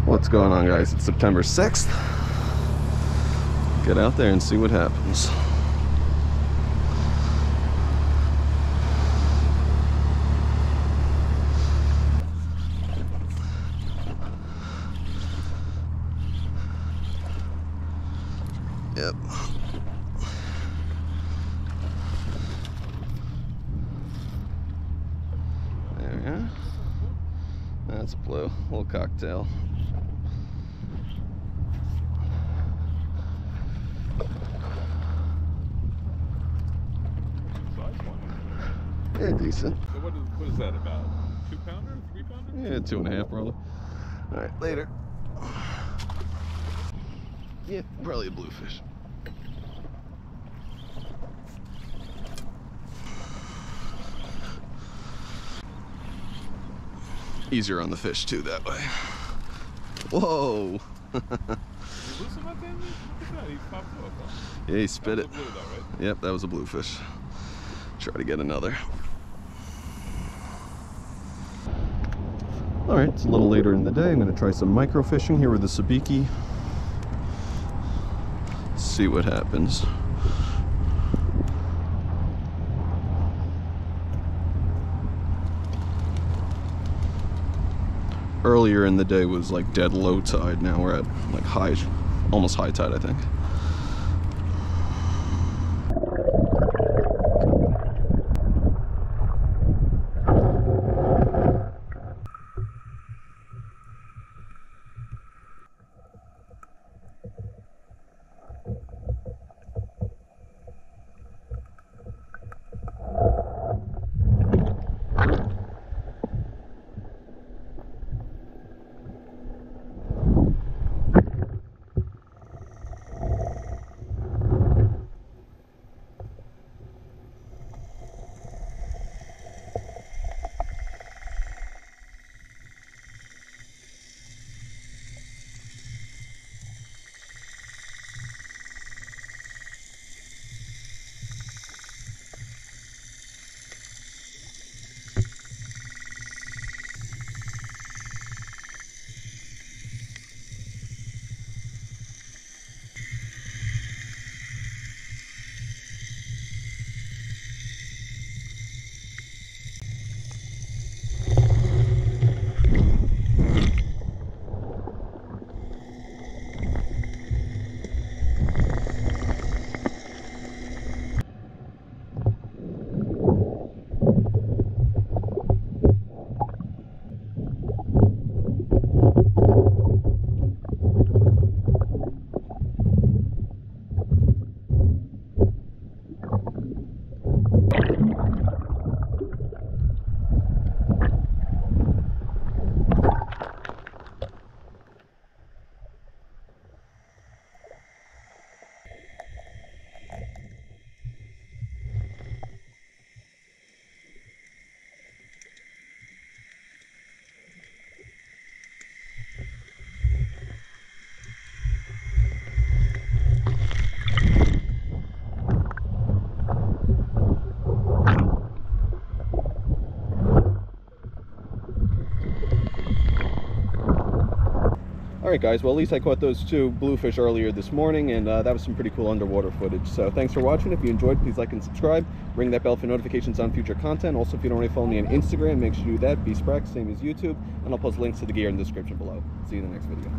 What's going on, guys? It's September 6th. Get out there and see what happens. Yep. There we are. That's blue. A little cocktail. Yeah, decent. So what is that about? 2 pounder? 3 pounder? Yeah, 2.5 probably. Alright, later. Yeah, probably a bluefish. Easier on the fish too that way. Whoa! You loosen that thing? Look at that, he popped off. Yeah, he spit That it. was a blue though, right? Yep, that was a bluefish. Try to get another. Alright, it's a little later in the day. I'm going to try some microfishing here with the sabiki. See what happens. Earlier in the day was like dead low tide. Now we're at like high, almost high tide, I think. Alright guys, well at least I caught those 2 bluefish earlier this morning, and that was some pretty cool underwater footage. So thanks for watching. If you enjoyed, please like and subscribe. Ring that bell for notifications on future content. Also, if you don't already follow me on Instagram, make sure you do that. BSprax, same as YouTube. And I'll post links to the gear in the description below. See you in the next video.